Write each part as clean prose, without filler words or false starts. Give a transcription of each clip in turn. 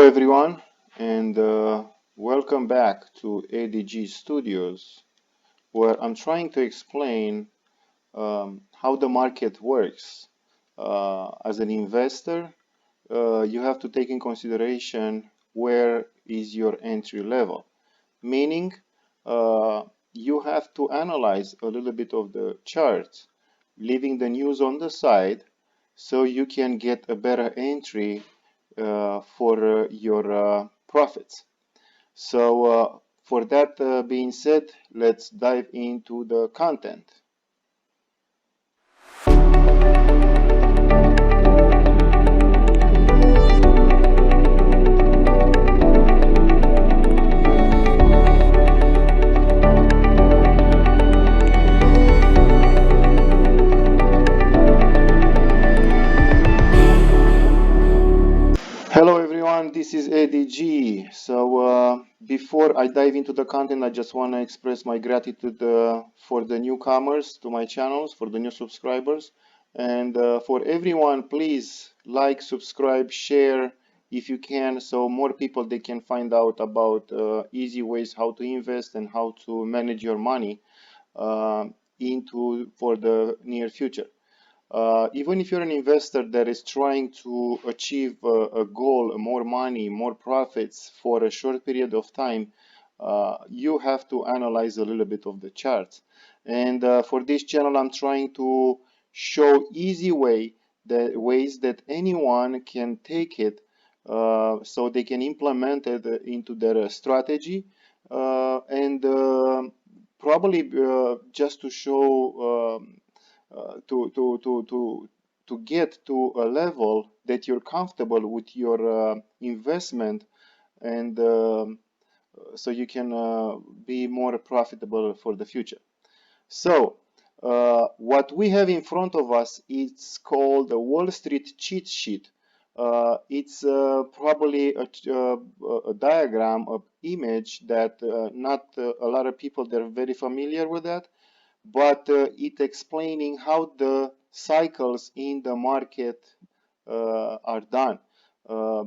everyone, and welcome back to ADG Studios, where I'm trying to explain how the market works. As an investor, you have to take in consideration where is your entry level, meaning uh, you have to analyze a little bit of the chart, leaving the news on the side so you can get a better entry for your profits. So, for that being said, let's dive into the content. Hello everyone, this is ADG. So before I dive into the content, I just want to express my gratitude for the newcomers to my channels, for the new subscribers, and for everyone, please like, subscribe, share if you can, so more people they can find out about easy ways how to invest and how to manage your money uh, into for the near future. Even if you're an investor that is trying to achieve a goal, more money, more profits for a short period of time, you have to analyze a little bit of the charts. And for this channel, I'm trying to show easy ways that anyone can take it so they can implement it into their strategy and probably just to show to get to a level that you're comfortable with your investment and so you can be more profitable for the future. So what we have in front of us is called a Wall Street cheat sheet. It's probably a diagram, of image that not a lot of people they're very familiar with that, but it explaining how the cycles in the market are done.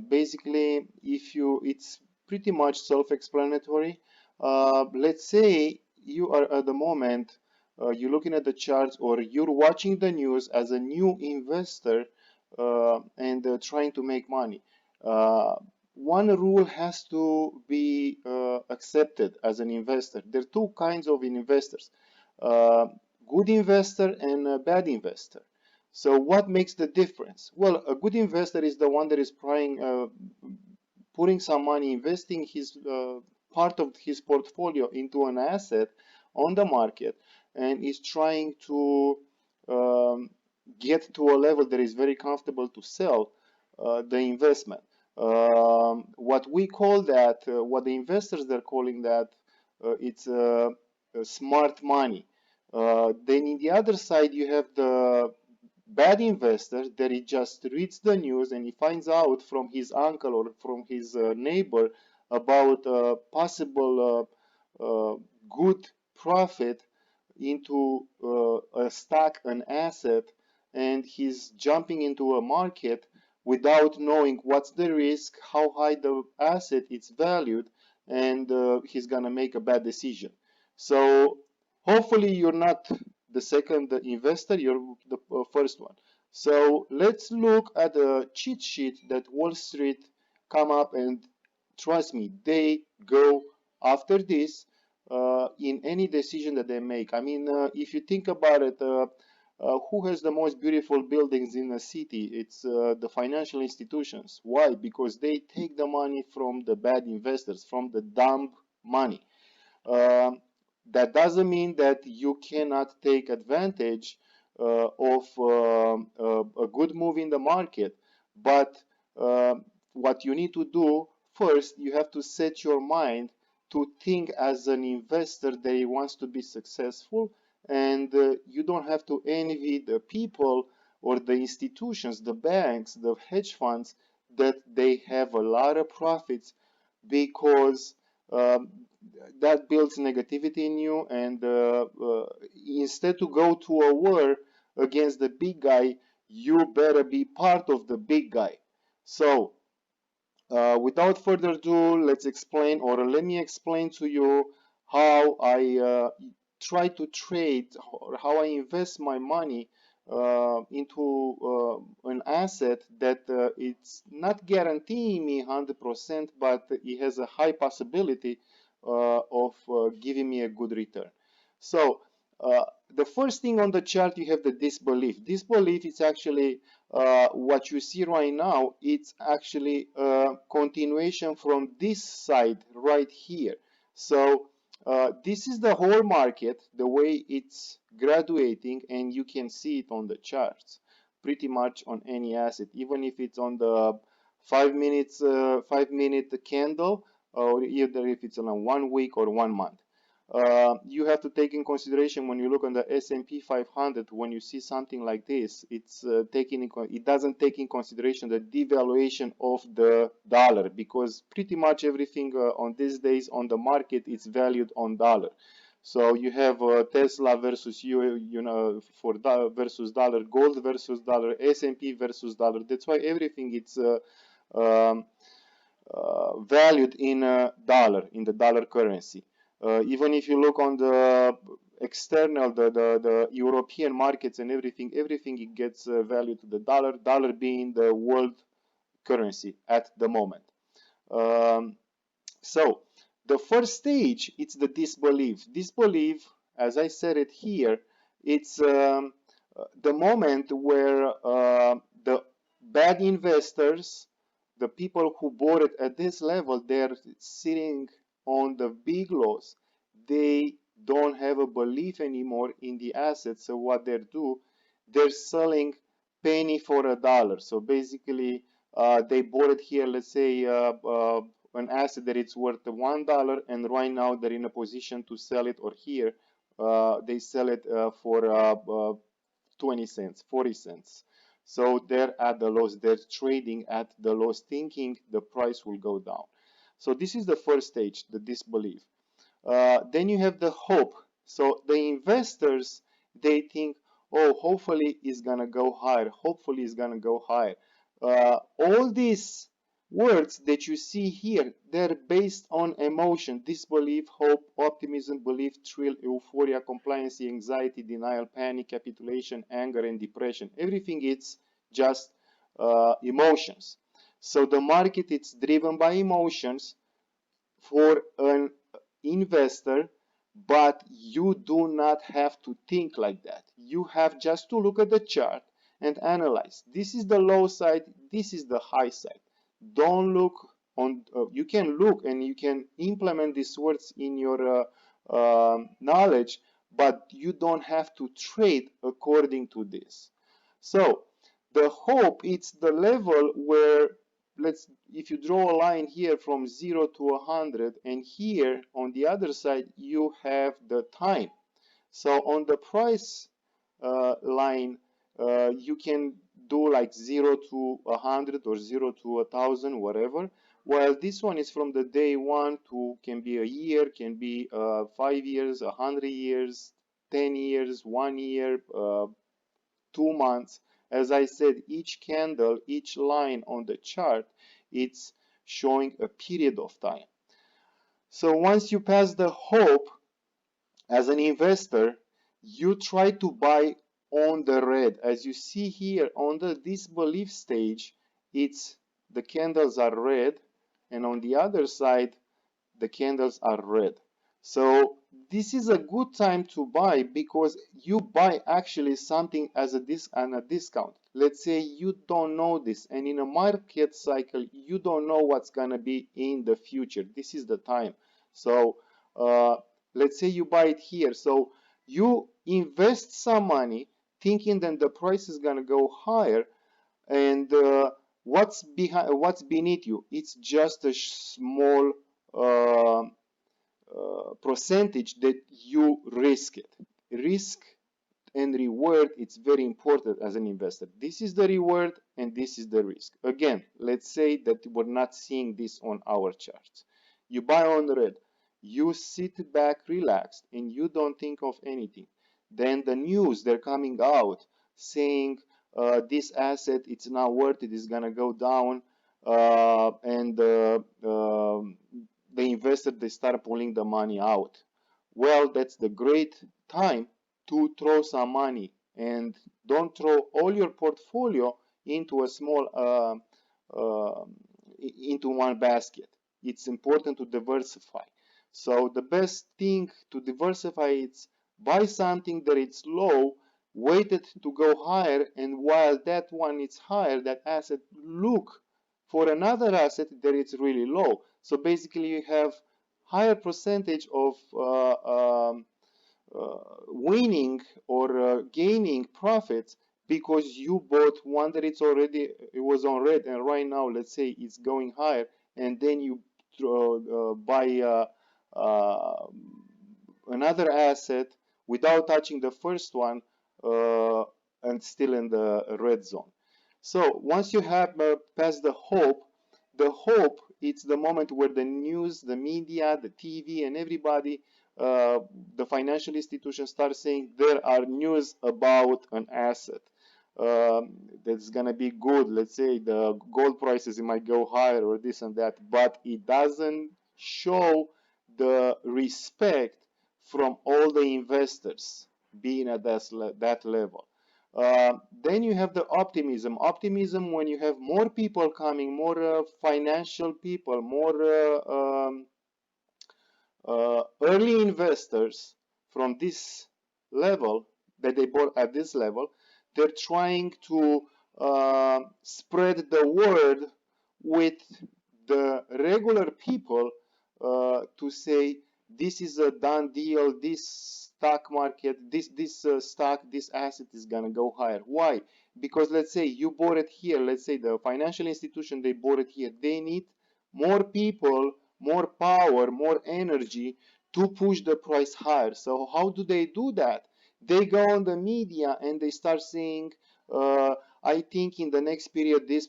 Basically, if you, it's pretty much self-explanatory. Let's say you are at the moment, you're looking at the charts or you're watching the news as a new investor and trying to make money. One rule has to be accepted as an investor. There are two kinds of investors, uh, good investor and a bad investor. So what makes the difference? Well, a good investor is the one that is putting some money, investing his part of his portfolio into an asset on the market, and is trying to um, get to a level that is very comfortable to sell the investment. What we call that, what the investors they're calling that, it's smart money. Then in the other side, you have the bad investor that he just reads the news and he finds out from his uncle or from his neighbor about possible good profit into a stock, an asset, and he's jumping into a market without knowing what's the risk, how high the asset is valued, and he's gonna make a bad decision. So hopefully you're not the second investor, you're the first one. So let's look at the cheat sheet that Wall Street come up, and trust me, they go after this in any decision that they make. I mean, if you think about it, who has the most beautiful buildings in a city? It's the financial institutions. Why? Because they take the money from the bad investors, from the dumb money. Um, that doesn't mean that you cannot take advantage of a good move in the market, but uh, what you need to do first, you have to set your mind to think as an investor that he wants to be successful, and you don't have to envy the people or the institutions, the banks, the hedge funds that they have a lot of profits because um, that builds negativity in you, and instead to go to a war against the big guy, you better be part of the big guy. So Without further ado, let's explain, or let me explain to you how I try to trade, or how I invest my money into an asset that it's not guaranteeing me 100%, but it has a high possibility of giving me a good return. So, the first thing on the chart, you have the disbelief. Disbelief is actually what you see right now. It's actually a continuation from this side right here. So this is the whole market, the way it's graduating, and you can see it on the charts pretty much on any asset, even if it's on the 5 minute candle, or either if it's on a 1 week or 1 month. You have to take in consideration when you look on the S&P 500, when you see something like this, it doesn't take in consideration the devaluation of the dollar, because pretty much everything on these days on the market is valued on dollar. So you have Tesla versus versus dollar, gold versus dollar, S&P versus dollar. That's why everything it's um, valued in a dollar, in the dollar currency. Even if you look on the external, the European markets and everything it gets valued to the dollar being the world currency at the moment. So the first stage, it's the disbelief. Disbelief, as I said it here, it's the moment where the bad investors, the people who bought it at this level, they're sitting on the big loss. They don't have a belief anymore in the assets. So what they do, they're selling penny for a dollar. So basically, they bought it here, let's say an asset that it's worth $1, and right now they're in a position to sell it, or here they sell it for 20 cents, 40 cents. So they're at the loss, they're trading at the loss, thinking the price will go down. So this is the first stage, the disbelief. Then you have the hope. So the investors, they think, oh, hopefully it's gonna go higher, hopefully it's gonna go higher. All these words that you see here, they're based on emotion: disbelief, hope, optimism, belief, thrill, euphoria, compliance, anxiety, denial, panic, capitulation, anger, and depression. Everything is just emotions. So the market, it's driven by emotions for an investor, but you do not have to think like that. You have just to look at the chart and analyze. This is the low side, this is the high side. Don't look on, you can look and you can implement these words in your knowledge, but you don't have to trade according to this. So the hope, it's the level where, if you draw a line here from 0 to 100, and here on the other side you have the time. So on the price line, you can do like 0 to 100 or 0 to 1,000, whatever, while this one is from the day 1 to, can be a year, can be 5 years, 100 years, 10 years, 1 year, 2 months. As I said, each candle, each line on the chart, it's showing a period of time. So once you pass the hope, as an investor, you try to buy on the red. As you see here on the disbelief stage, it's the candles are red, and on the other side, the candles are red. So this is a good time to buy, because you buy actually something as a discount. Let's say you don't know this, and in a market cycle you don't know what's gonna be in the future. This is the time. So let's say you buy it here. So you invest some money thinking that the price is gonna go higher, and what's beneath you? It's just a small percentage that you risk it. Risk and reward, it's very important as an investor. This is the reward and this is the risk. Again, let's say that we're not seeing this on our charts. You buy on red, you sit back relaxed and you don't think of anything. Then the news, they're coming out saying this asset, it's not worth it, it's gonna go down, and investors, they start pulling the money out. Well, that's the great time to throw some money, and don't throw all your portfolio into a small uh, into one basket. It's important to diversify. So the best thing to diversify is buy something that it's low, wait it to go higher, and while that one is higher, that asset, look for another asset that it's really low. So basically you have higher percentage of winning or gaining profits because you bought one that it was on red, and right now let's say it's going higher, and then you buy uh, another asset without touching the first one, uh, and still in the red zone. So once you have passed the hope, it's the moment where the news, the media, the TV, and everybody, uh, the financial institutions start saying there are news about an asset that's gonna be good. Let's say the gold prices, it might go higher or this and that, but it doesn't show the respect from all the investors being at that level. Then you have the optimism. Optimism when you have more people coming, more financial people, more early investors from this level that they bought at this level. They're trying to spread the word with the regular people to say this is a done deal, this stock market, this stock, this asset is gonna go higher. Why? Because let's say you bought it here, let's say the financial institution, they bought it here, they need more people, more power, more energy to push the price higher. So how do they do that? They go on the media and they start saying, I think in the next period this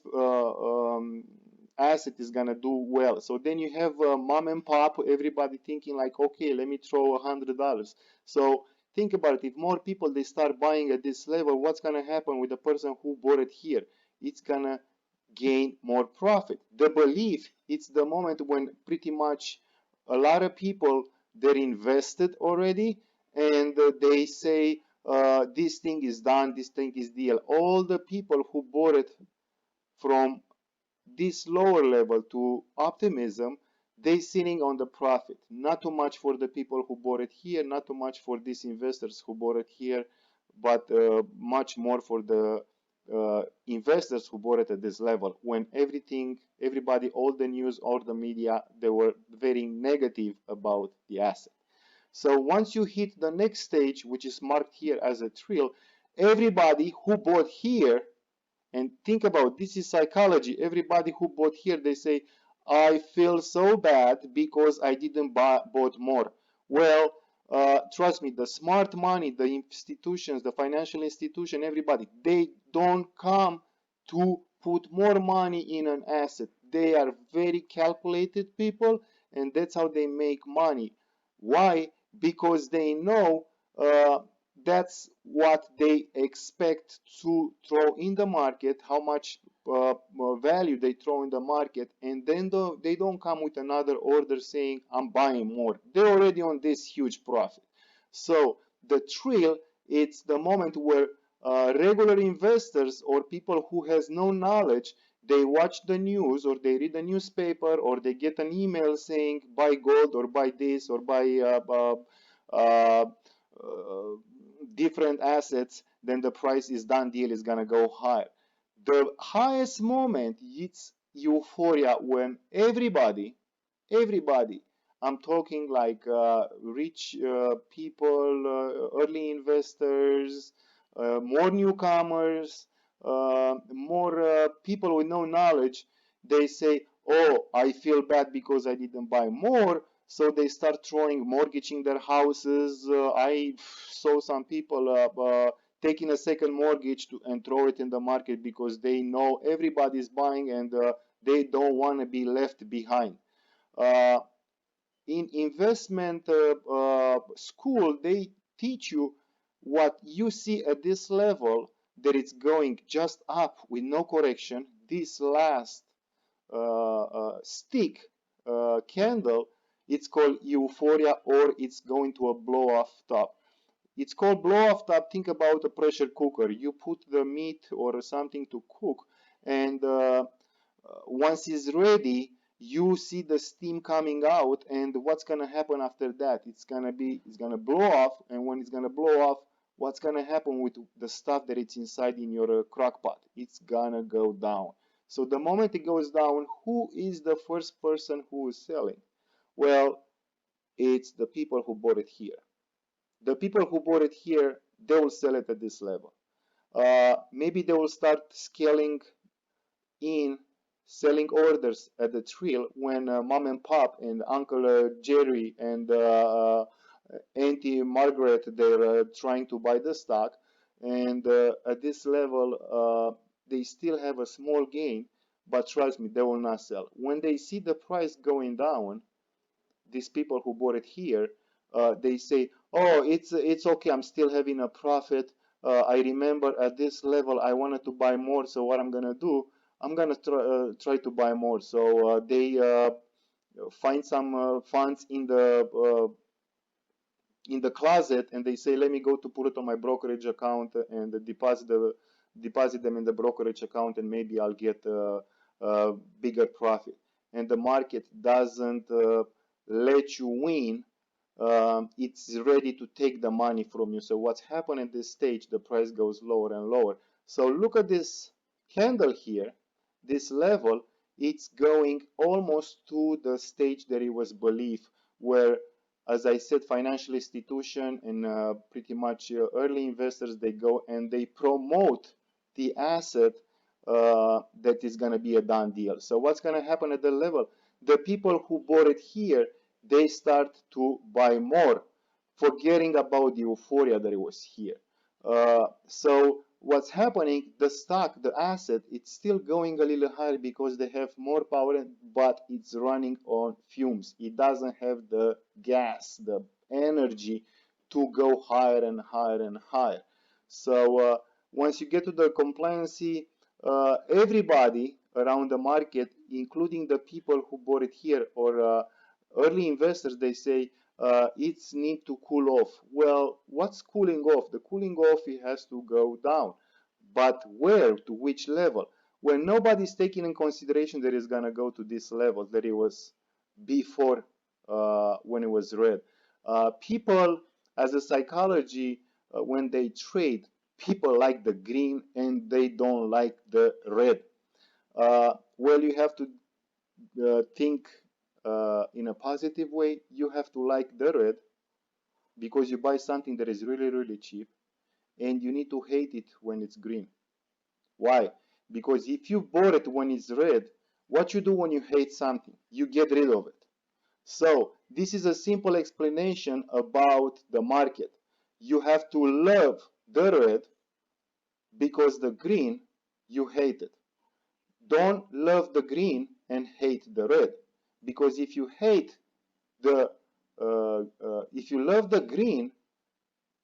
asset is gonna do well. So then you have mom and pop, everybody thinking like, okay, let me throw $100. So think about it. If more people they start buying at this level, what's gonna happen with the person who bought it here? It's gonna gain more profit. The belief, it's the moment when pretty much a lot of people they're invested already, and they say this thing is done, this thing is deal. All the people who bought it from this lower level to optimism, they sitting on the profit. Not too much for the people who bought it here, not too much for these investors who bought it here, but much more for the investors who bought it at this level. When everybody, all the news, all the media, they were very negative about the asset. So once you hit the next stage, which is marked here as a trill, everybody who bought here, and think about this is psychology. Everybody who bought here, they say, I feel so bad because I didn't bought more. Well, trust me, the smart money, the institutions, the financial institution, everybody, they don't come to put more money in an asset. They are very calculated people, and that's how they make money. Why? Because they know that's what they expect to throw in the market, how much value they throw in the market, and then they don't come with another order saying I'm buying more. They're already on this huge profit. So the thrill, it's the moment where regular investors or people who has no knowledge, they watch the news or they read the newspaper or they get an email saying buy gold or buy this or buy uh, different assets, then the price is done deal is gonna go higher. The highest moment it's euphoria when everybody, I'm talking like rich people, early investors, more newcomers, more people with no knowledge, they say, oh, I feel bad because I didn't buy more. So they start throwing, mortgaging their houses. I saw some people taking a second mortgage and throw it in the market because they know everybody's buying, and they don't want to be left behind. Uh, in investment school, they teach you what you see at this level, that it's going just up with no correction. This last stick candle, It's called euphoria, or it's going to a blow off top. It's called blow off top. Think about a pressure cooker. You put the meat or something to cook, and once it's ready, you see the steam coming out, and what's gonna happen after that? It's gonna blow off, and when it's gonna blow off, what's gonna happen with the stuff that it's inside in your crock pot? It's gonna go down. So the moment it goes down, who is the first person who is selling? Well, it's the people who bought it here. The people who bought it here, they will sell it at this level. Maybe they will start scaling in, selling orders at the trail when mom and pop and Uncle Jerry and Auntie Margaret, they're trying to buy the stock, and at this level they still have a small gain, but trust me, they will not sell. When they see the price going down, these people who bought it here, they say, "Oh, it's okay. I'm still having a profit. I remember at this level I wanted to buy more. So what I'm gonna do? I'm gonna try to buy more." So they find some funds in the closet, and they say, "Let me go to put it on my brokerage account and deposit them in the brokerage account, and maybe I'll get a bigger profit." And the market doesn't let you win. It's ready to take the money from you. So what's happened at this stage? The price goes lower and lower. So look at this candle here, this level. It's going almost to the stage that it was believed, where, as I said, financial institution and pretty much early investors, they go and they promote the asset that is going to be a done deal. So what's going to happen at the level? The people who bought it here, they start to buy more, forgetting about the euphoria that it was here. So what's happening, the stock, the asset, it's still going a little higher because they have more power, but it's running on fumes. It doesn't have the gas, the energy to go higher and higher and higher. So once you get to the compliancy, everybody around the market, including the people who bought it here, or early investors, they say it's need to cool off. Well, what's cooling off? The cooling off, it has to go down. But where? To which level? When nobody's taking in consideration that it's gonna go to this level that it was before when it was red. People, as a psychology, when they trade, people like the green and they don't like the red. Well, you have to think in a positive way. You have to like the red because you buy something that is really, really cheap, and you need to hate it when it's green. Why? Because if you bought it when it's red, what you do when you hate something? You get rid of it. So this is a simple explanation about the market. You have to love the red because the green, you hate it. Don't love the green and hate the red, because if you hate the if you love the green,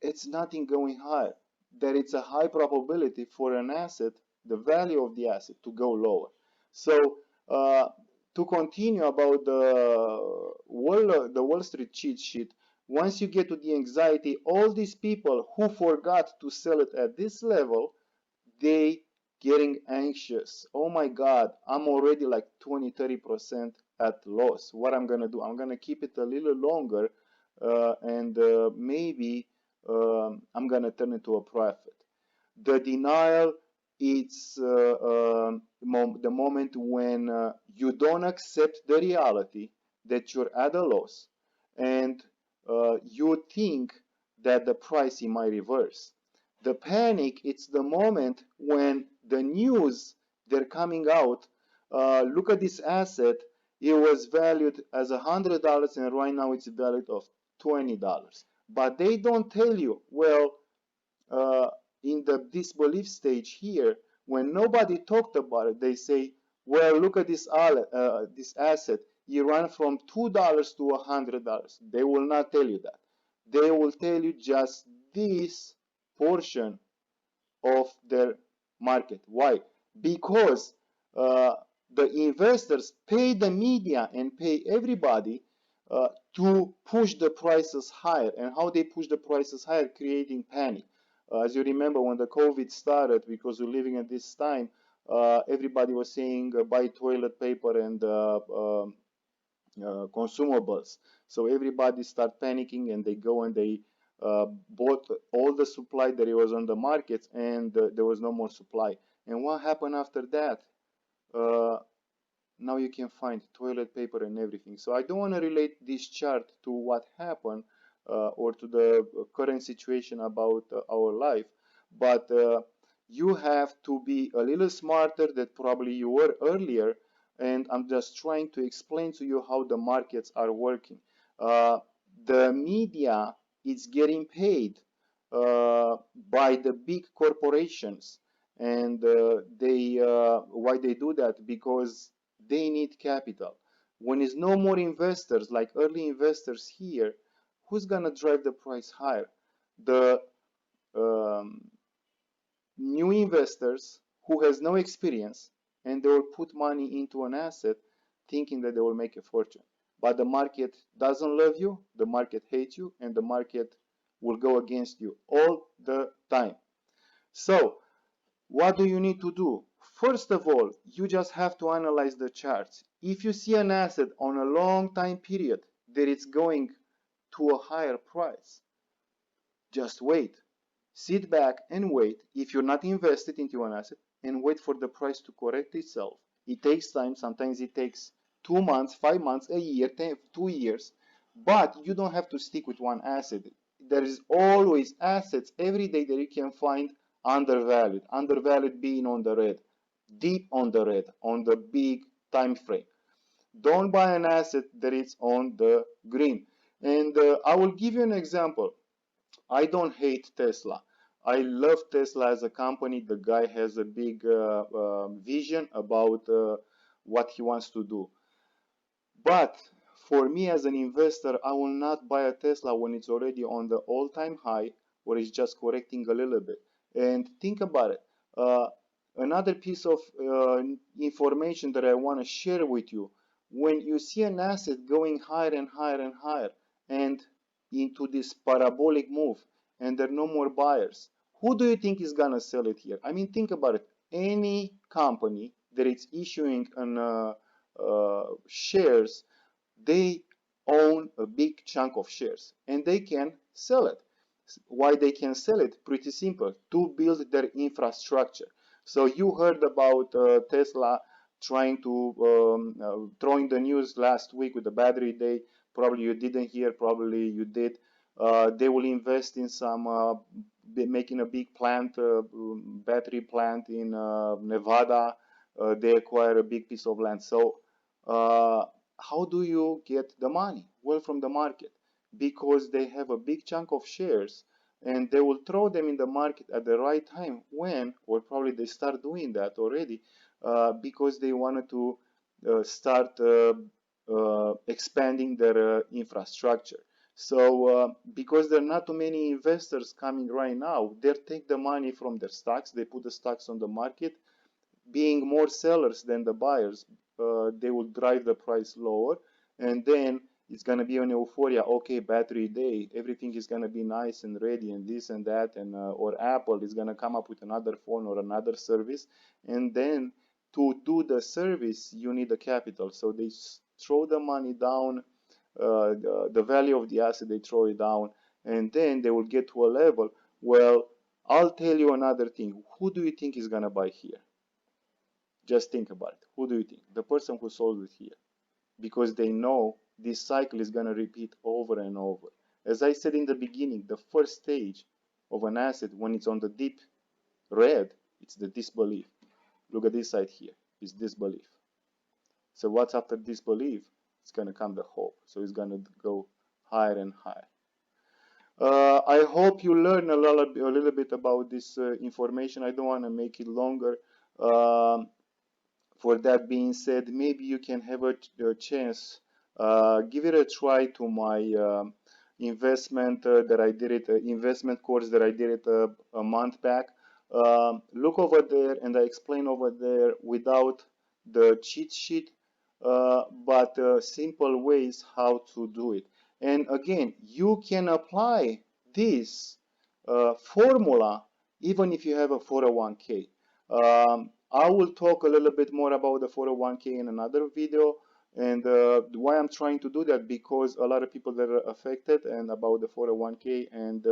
it's nothing going higher. That it's a high probability for an asset, the value of the asset, to go lower. So to continue about the Wall Street cheat sheet, once you get to the anxiety, all these people who forgot to sell it at this level, they getting anxious. Oh my God, I'm already like 20-30% at loss. What I'm gonna do? I'm gonna keep it a little longer, and maybe I'm gonna turn it to a profit. The denial, it's the moment when you don't accept the reality that you're at a loss, and you think that the pricing might reverse. The panic, it's the moment when the news, they're coming out. Look at this asset. It was valued as $100, and right now it's valued of $20. But they don't tell you, well, in the disbelief stage here, when nobody talked about it, they say, well, look at this asset. It ran from $2 to $100. They will not tell you that. They will tell you just this portion of their market. Why? Because the investors pay the media and pay everybody to push the prices higher. And how they push the prices higher? Creating panic. As you remember, when the COVID started, because we're living at this time, everybody was saying buy toilet paper and consumables. So everybody start panicking and they go and they bought all the supply that it was on the market, and there was no more supply. And what happened after that? Uh, Now you can find toilet paper and everything. So I don't want to relate this chart to what happened or to the current situation about our life, but you have to be a little smarter than probably you were earlier. And I'm just trying to explain to you how the markets are working. The media is getting paid by the big corporations, and they why they do that? Because they need capital. When there's no more investors, like early investors here, who's gonna drive the price higher? The um, new investors who has no experience, and they will put money into an asset thinking that they will make a fortune. But the market doesn't love you, the market hates you, and the market will go against you all the time. So what do you need to do? First of all, you just have to analyze the charts. If you see an asset on a long time period that it's going to a higher price, just wait. Sit back and wait if you're not invested into an asset, and wait for the price to correct itself. It takes time. Sometimes it takes 2 months, 5 months, a year, 2 years. But you don't have to stick with one asset. There is always assets every day that you can find undervalued. Undervalued being on the red, deep on the red, on the big time frame. Don't buy an asset that is on the green. And I will give you an example. I don't hate Tesla. I love Tesla as a company. The guy has a big vision about what he wants to do. But for me as an investor, I will not buy a Tesla when it's already on the all-time high or it's just correcting a little bit. And think about it. Another piece of information that I want to share with you. When you see an asset going higher and higher and higher and into this parabolic move, and there are no more buyers, who do you think is going to sell it here? I mean, think about it. Any company that is issuing an shares, they own a big chunk of shares and they can sell it. Why they can sell it? Pretty simple, to build their infrastructure. So you heard about Tesla trying to throwing the news last week with the battery day. Probably you didn't hear, probably you did. They will invest in some making a big plant, battery plant in Nevada. They acquire a big piece of land. So how do you get the money? Well, from the market, because they have a big chunk of shares and they will throw them in the market at the right time when, or probably they start doing that already, because they wanted to start expanding their infrastructure. So because there are not too many investors coming right now, they take the money from their stocks, they put the stocks on the market. Being more sellers than the buyers, they will drive the price lower, and then it's going to be an euphoria. Okay, battery day, everything is going to be nice and ready and this and that, and or Apple is going to come up with another phone or another service, and then to do the service you need the capital, so they throw the money down, the value of the asset, they throw it down, and then they will get to a level. Well, I'll tell you another thing. Who do you think is going to buy here? Just think about it. Who do you think? The person who sold it here. Because they know this cycle is going to repeat over and over. As I said in the beginning, the first stage of an asset, when it's on the deep red, it's the disbelief. Look at this side here. It's disbelief. So what's after disbelief? It's going to come the hope. So it's going to go higher and higher. I hope you learn a little bit about this information. I don't want to make it longer. For that being said, maybe you can have a chance, give it a try to my investment that I did it, investment course that I did it a month back. Look over there, and I explain over there without the cheat sheet. but simple ways how to do it. And again, you can apply this formula even if you have a 401k. I will talk a little bit more about the 401k in another video, and why I'm trying to do that, because a lot of people that are affected and about the 401k, and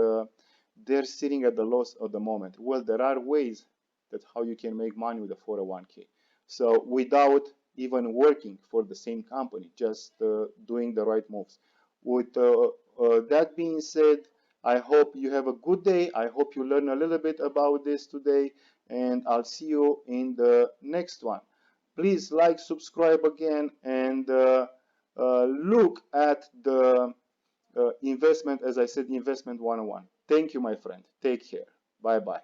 they're sitting at the loss at the moment. Well, there are ways that how you can make money with a 401k. So without even working for the same company, just doing the right moves. With that being said, I hope you have a good day. I hope you learn a little bit about this today, and I'll see you in the next one. Please like, subscribe again, and look at the investment, as I said, investment 101. Thank you, my friend. Take care. Bye bye.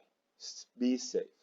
Be safe.